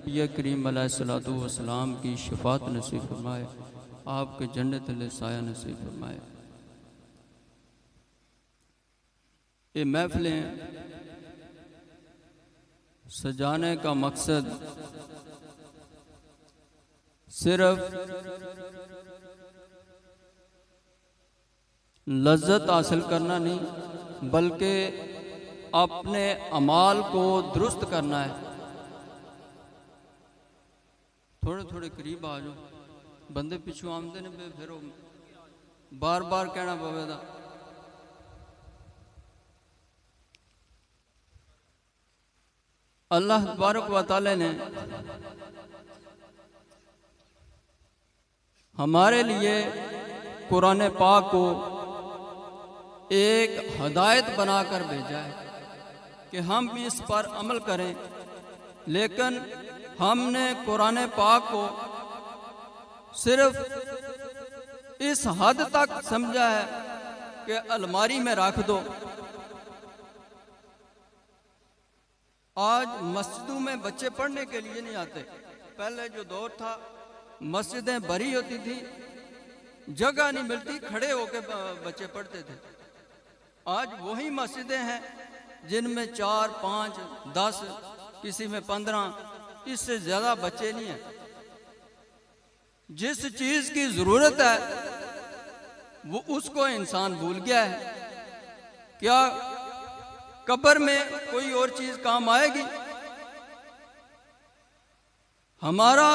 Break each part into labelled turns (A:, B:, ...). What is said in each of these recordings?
A: نبی کریم علیہ الصلوۃ والسلام کی شفاعت نصیب فرمائے، آپ کے جنت علیہ سایہ نصیب فرمائے۔ یہ محفلیں سجانے کا مقصد صرف لذت حاصل کرنا نہیں، بلکہ اپنے اعمال کو درست کرنا ہے۔ تھوڑے تھوڑے قریب آ جاؤ، بندے پچھو آمدے نے پھر بار بار کہنا پوے دا۔ اللہ تبارک و تعالی نے ہمارے لیے قرآن پاک کو ایک ہدایت بنا کر بھیجا ہے کہ ہم بھی اس پر عمل کریں، لیکن ہم نے قرآن پاک کو صرف اس حد تک سمجھا ہے کہ الماری میں رکھ دو۔ آج مسجدوں میں بچے پڑھنے کے لیے نہیں آتے۔ پہلے جو دور تھا مسجدیں بھری ہوتی تھی، جگہ نہیں ملتی، کھڑے ہو کے بچے پڑھتے تھے۔ آج وہی مسجدیں ہیں جن میں 4 5 10 کسی میں 15 اس سے زیادہ بچے نہیں ہیں۔ جس چیز کی ضرورت ہے وہ اس کو انسان بھول گیا ہے۔ کیا قبر میں کوئی اور چیز کام آئے گی؟ ہمارا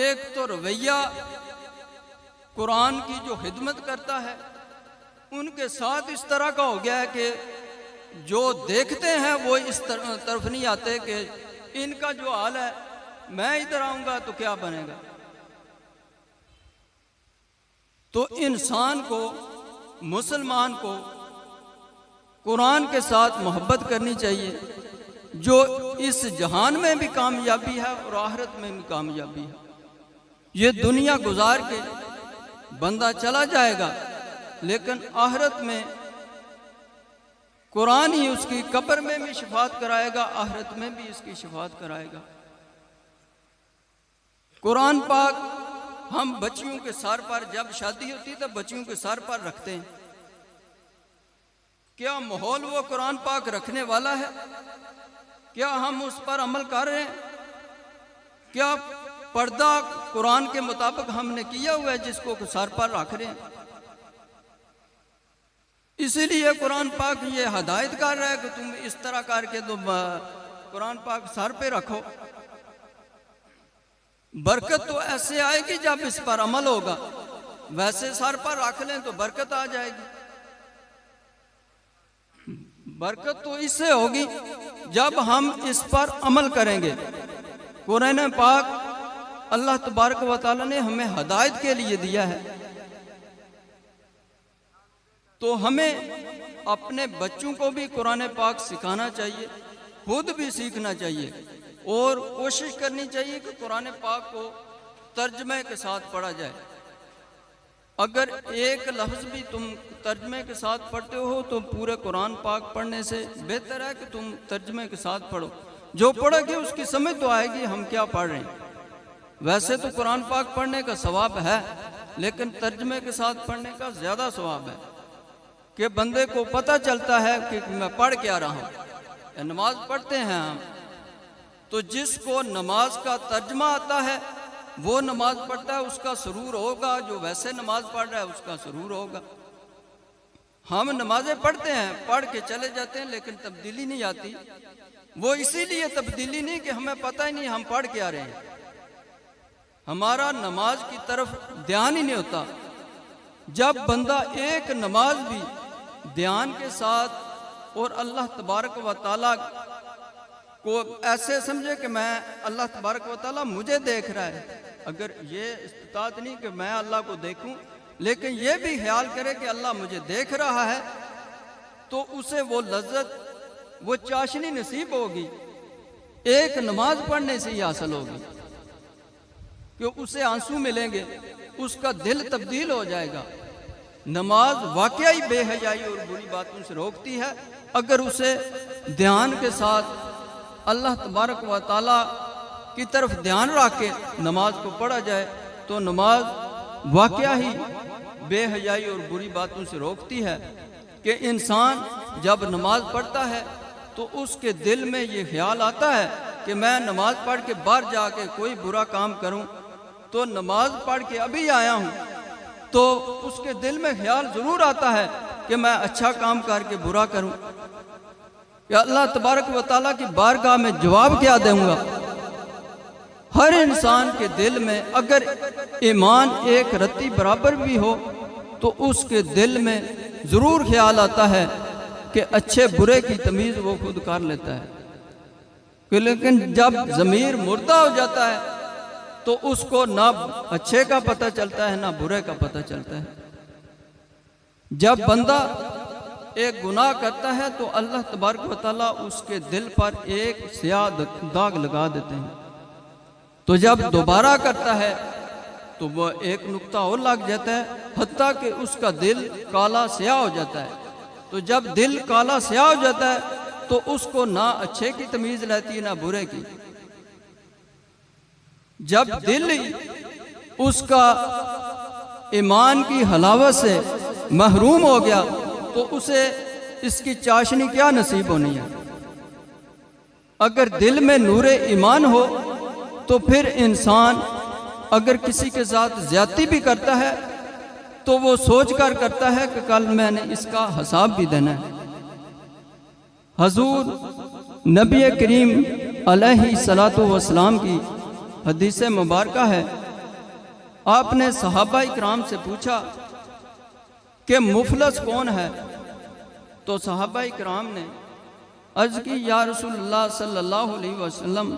A: ایک تو رویہ قرآن کی جو خدمت کرتا ہے ان کے ساتھ اس طرح کا ہو گیا ہے کہ جو دیکھتے ہیں وہ اس طرف نہیں آتے کہ ان کا جو حال ہے میں ادھر آؤں گا تو کیا بنے گا۔ تو انسان کو، مسلمان کو قرآن کے ساتھ محبت کرنی چاہیے، جو اس جہان میں بھی کامیابی ہے اور آخرت میں بھی کامیابی ہے۔ یہ دنیا گزار کے بندہ چلا جائے گا، لیکن آخرت میں قرآن ہی اس کی قبر میں بھی شفاعت کرائے گا، آخرت میں بھی اس کی شفاعت کرائے گا۔ قرآن پاک ہم بچیوں کے سر پر، جب شادی ہوتی ہے تو بچیوں کے سر پر رکھتے ہیں۔ کیا ماحول وہ قرآن پاک رکھنے والا ہے؟ کیا ہم اس پر عمل کر رہے ہیں؟ کیا پردہ قرآن کے مطابق ہم نے کیا ہوا ہے جس کو سر پر رکھ رہے ہیں؟ اسی لیے قرآن پاک یہ ہدایت کر رہا ہے کہ تم اس طرح کر کے تم قرآن پاک سر پہ رکھو۔ برکت تو ایسے آئے گی جب اس پر عمل ہوگا، ویسے سر پر رکھ لیں تو برکت آ جائے گی۔ برکت تو اس سے ہوگی جب ہم اس پر عمل کریں گے۔ قرآن پاک اللہ تبارک و تعالی نے ہمیں ہدایت کے لیے دیا ہے، تو ہمیں اپنے بچوں کو بھی قرآن پاک سکھانا چاہیے، خود بھی سیکھنا چاہیے، اور کوشش کرنی چاہیے کہ قرآن پاک کو ترجمے کے ساتھ پڑھا جائے۔ اگر ایک لفظ بھی تم ترجمے کے ساتھ پڑھتے ہو تو پورے قرآن پاک پڑھنے سے بہتر ہے کہ تم ترجمے کے ساتھ پڑھو۔ جو پڑھے گی اس کی سمجھ تو آئے گی ہم کیا پڑھ رہے ہیں۔ ویسے تو قرآن پاک پڑھنے کا ثواب ہے، لیکن ترجمے کے ساتھ پڑھنے کا زیادہ ثواب ہے کہ بندے کو پتہ چلتا ہے کہ میں پڑھ کیا رہا ہوں۔ نماز پڑھتے ہیں ہم، تو جس کو نماز کا ترجمہ آتا ہے وہ نماز پڑھتا ہے، اس کا سرور ہوگا، جو ویسے نماز پڑھ رہا ہے اس کا سرور ہوگا۔ ہم نمازیں پڑھتے ہیں، پڑھ کے چلے جاتے ہیں، لیکن تبدیلی نہیں آتی۔ وہ اسی لیے تبدیلی نہیں کہ ہمیں پتہ ہی نہیں ہم پڑھ کے آ رہے ہیں، ہمارا نماز کی طرف دھیان ہی نہیں ہوتا۔ جب بندہ ایک نماز بھی دھیان کے ساتھ اور اللہ تبارک و تعالیٰ کو ایسے سمجھے کہ میں اللہ تبارک و تعالیٰ مجھے دیکھ رہا ہے، اگر یہ استطاعت نہیں کہ میں اللہ کو دیکھوں، لیکن یہ بھی خیال کرے کہ اللہ مجھے دیکھ رہا ہے، تو اسے وہ لذت، وہ چاشنی نصیب ہوگی، ایک نماز پڑھنے سے ہی حاصل ہوگی، کہ اسے آنسو ملیں گے، اس کا دل تبدیل ہو جائے گا۔ نماز واقعی بے حیائی اور بری باتوں سے روکتی ہے اگر اسے دھیان کے ساتھ اللہ تبارک و تعالیٰ کی طرف دھیان رکھ کے نماز کو پڑھا جائے تو نماز واقعہ ہی بے حیائی اور بری باتوں سے روکتی ہے کہ انسان جب نماز پڑھتا ہے تو اس کے دل میں یہ خیال آتا ہے کہ میں نماز پڑھ کے باہر جا کے کوئی برا کام کروں تو نماز پڑھ کے ابھی آیا ہوں تو اس کے دل میں خیال ضرور آتا ہے کہ میں اچھا کام کر کے برا کروں، یا اللہ تبارک و تعالیٰ کی بارگاہ میں جواب کیا دوں گا۔ ہر انسان کے دل میں اگر ایمان ایک رتی برابر بھی ہو تو اس کے دل میں ضرور خیال آتا ہے کہ اچھے برے کی تمیز وہ خود کر لیتا ہے، لیکن جب ضمیر مردہ ہو جاتا ہے تو اس کو نہ اچھے کا پتہ چلتا ہے نہ برے کا پتہ چلتا ہے۔ جب بندہ ایک گناہ کرتا ہے تو اللہ تبارک و تعالیٰ اس کے دل پر ایک سیاہ داغ لگا دیتے ہیں، تو جب دوبارہ کرتا ہے تو وہ ایک نقطہ اور لگ جاتا ہے، حتیٰ کہ اس کا دل کالا سیاہ ہو جاتا ہے۔ تو جب دل کالا سیاہ ہو جاتا ہے تو اس کو نہ اچھے کی تمیز رہتی ہے نہ برے کی۔ جب دل ہی اس کا ایمان کی حلاوت سے محروم ہو گیا تو اسے اس کی چاشنی کیا نصیب ہونی ہے۔ اگر دل میں نور ایمان ہو تو پھر انسان اگر کسی کے ساتھ زیادتی بھی کرتا ہے تو وہ سوچ کر کرتا ہے کہ کل میں نے اس کا حساب بھی دینا ہے۔ حضور نبی کریم علیہ الصلاۃ والسلام کی حدیث مبارکہ ہے، آپ نے صحابہ اکرام سے پوچھا کہ مفلس کون ہے؟ تو صحابہ اکرام نے عرض کی یا رسول اللہ صلی اللہ علیہ وسلم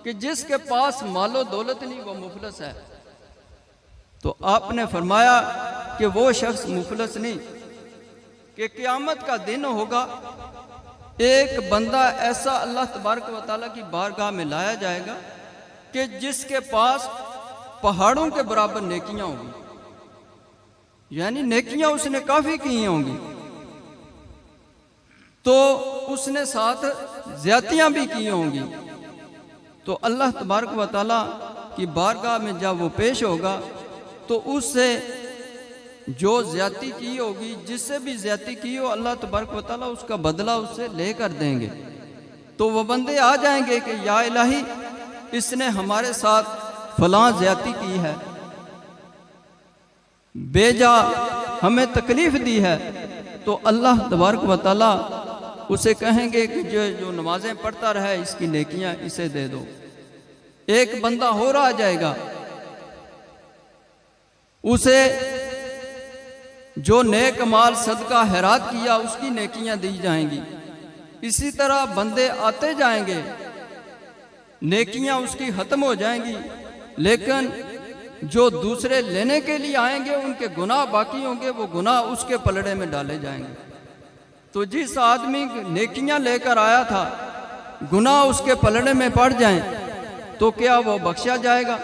A: کہ جس کے پاس مال و دولت نہیں وہ مفلس ہے۔ تو آپ نے فرمایا کہ وہ شخص مفلس نہیں، کہ قیامت کا دن ہوگا ایک بندہ ایسا اللہ تبارک و تعالیٰ کی بارگاہ میں لایا جائے گا کہ جس کے پاس پہاڑوں کے برابر نیکیاں ہوں گی، یعنی نیکیاں اس نے کافی کی ہوں گی، تو اس نے ساتھ زیادتیاں بھی کی ہوں گی۔ تو اللہ تبارک و تعالیٰ کی بارگاہ میں جب وہ پیش ہوگا تو اس سے جو زیادتی کی ہوگی، جس سے بھی زیادتی کی ہو، اللہ تبارک و تعالیٰ اس کا بدلہ اس سے لے کر دیں گے۔ تو وہ بندے آ جائیں گے کہ یا الہی اس نے ہمارے ساتھ فلاں زیادتی کی ہے، بے جا ہمیں تکلیف دی ہے، تو اللہ تبارک و تعالیٰ اسے کہیں گے کہ جو نمازیں پڑھتا رہا ہے اس کی نیکیاں اسے دے دو۔ ایک بندہ اور آ جائے گا، اسے جو نیک مال صدقہ خیرات کیا اس کی نیکیاں دی جائیں گی۔ اسی طرح بندے آتے جائیں گے، نیکیاں اس کی ختم ہو جائیں گی، لیکن جو دوسرے لینے کے لیے آئیں گے ان کے گناہ باقی ہوں گے، وہ گناہ اس کے پلڑے میں ڈالے جائیں گے۔ تو جس آدمی نیکیاں لے کر آیا تھا گناہ اس کے پلڑے میں پڑ جائیں تو کیا وہ بخشا جائے گا؟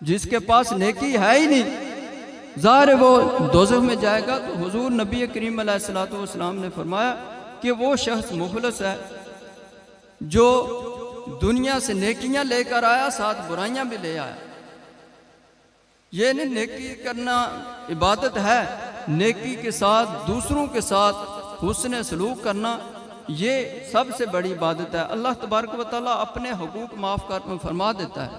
A: جس کے پاس نیکی ہے ہی نہیں، ظاہر وہ دوزخ میں جائے گا۔ تو حضور نبی کریم علیہ الصلوۃ والسلام نے فرمایا کہ وہ شخص مخلص ہے جو دنیا سے نیکیاں لے کر آیا، ساتھ برائیاں بھی لے آیا۔ یہ نہیں نیکی کرنا عبادت ہے، نیکی کے ساتھ دوسروں کے ساتھ حسن سلوک کرنا یہ سب سے بڑی عبادت ہے۔ اللہ تبارک و تعالیٰ اپنے حقوق معاف فرما دیتا ہے،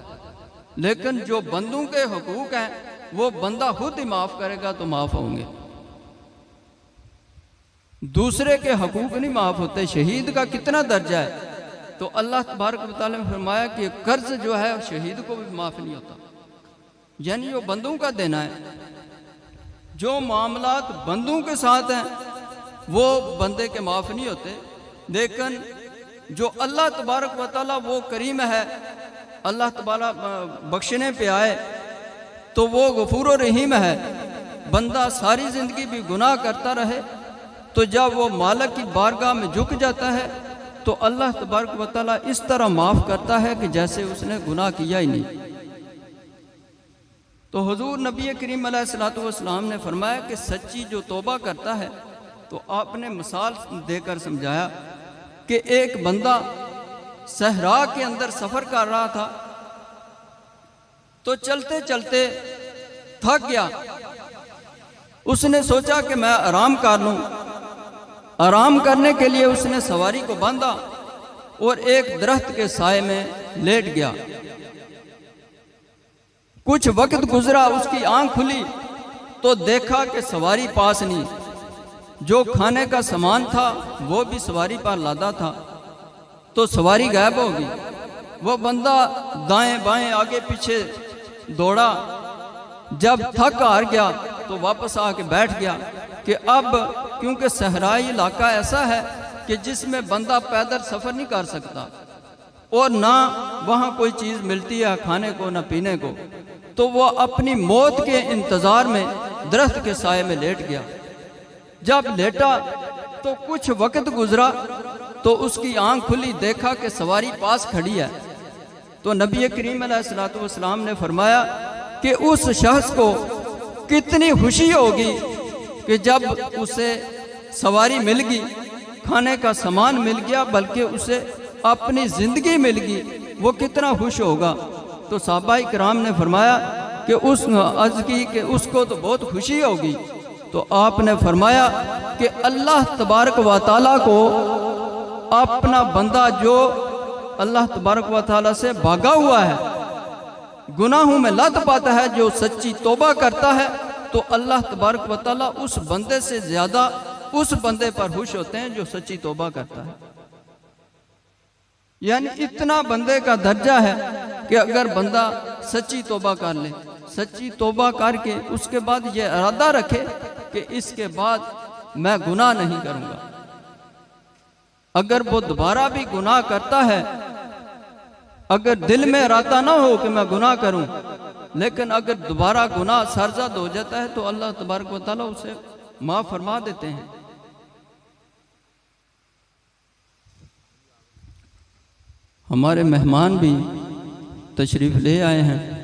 A: لیکن جو بندوں کے حقوق ہیں وہ بندہ خود ہی معاف کرے گا تو معاف ہوں گے، دوسرے کے حقوق نہیں معاف ہوتے۔ شہید کا کتنا درجہ ہے، تو اللہ تبارک و تعالیٰ نے فرمایا کہ قرض جو ہے شہید کو بھی معاف نہیں ہوتا، یعنی وہ بندوں کا دینا ہے۔ جو معاملات بندوں کے ساتھ ہیں وہ بندے کے معاف نہیں ہوتے، لیکن جو اللہ تبارک و تعالیٰ وہ کریم ہے، اللہ تعالیٰ بخشنے پہ آئے تو وہ غفور و رحیم ہے۔ بندہ ساری زندگی بھی گناہ کرتا رہے تو جب وہ مالک کی بارگاہ میں جھک جاتا ہے تو اللہ تبارک و تعالیٰ اس طرح معاف کرتا ہے کہ جیسے اس نے گناہ کیا ہی نہیں۔ تو حضور نبی کریم علیہ الصلوۃ والسلام نے فرمایا کہ سچی جو توبہ کرتا ہے، تو آپ نے مثال دے کر سمجھایا کہ ایک بندہ صحرا کے اندر سفر کر رہا تھا تو چلتے چلتے تھک گیا۔ اس نے سوچا کہ میں آرام کر لوں۔ آرام کرنے کے لیے اس نے سواری کو باندھا اور ایک درخت کے سائے میں لیٹ گیا۔ کچھ وقت گزرا، اس کی آنکھ کھلی تو دیکھا کہ سواری پاس نہیں، جو کھانے کا سامان تھا وہ بھی سواری پر لادا تھا، تو سواری غائب ہو گئی۔ وہ بندہ دائیں بائیں آگے پیچھے دوڑا، جب تھک ہار گیا تو واپس آ کے بیٹھ گیا کہ اب کیونکہ صحرائی علاقہ ایسا ہے کہ جس میں بندہ پیدل سفر نہیں کر سکتا اور نہ وہاں کوئی چیز ملتی ہے کھانے کو نہ پینے کو، تو وہ اپنی موت کے انتظار میں درخت کے سائے میں لیٹ گیا۔ جب لیٹا تو کچھ وقت گزرا تو اس کی آنکھ کھلی، دیکھا کہ سواری پاس کھڑی ہے۔ تو نبی کریم علیہ الصلوۃ والسلام نے فرمایا کہ اس شخص کو کتنی خوشی ہوگی کہ جب اسے سواری مل گئی، کھانے کا سامان مل گیا، بلکہ اسے اپنی زندگی مل گئی، وہ کتنا خوش ہوگا۔ تو صحابہ کرام نے فرمایا کہ اس کو تو بہت خوشی ہوگی۔ تو آپ نے فرمایا کہ اللہ تبارک و تعالیٰ کو اپنا بندہ جو اللہ تبارک و تعالیٰ سے بھاگا ہوا ہے، گناہوں میں لت پاتا ہے، جو سچی توبہ کرتا ہے، تو اللہ تبارک و تعالیٰ اس بندے سے زیادہ اس بندے پر خوش ہوتے ہیں جو سچی توبہ کرتا ہے۔ یعنی اتنا بندے کا درجہ ہے کہ اگر بندہ سچی توبہ کر لے، سچی توبہ کر کے اس کے بعد یہ ارادہ رکھے کہ اس کے بعد میں گناہ نہیں کروں گا، اگر وہ دوبارہ بھی گناہ کرتا ہے، اگر دل میں ارادہ نہ ہو کہ میں گناہ کروں، لیکن اگر دوبارہ گناہ سرزد ہو جاتا ہے تو اللہ تبارک و تعالیٰ اسے معاف فرما دیتے ہیں۔ ہمارے مہمان بھی تشریف لے آئے ہیں۔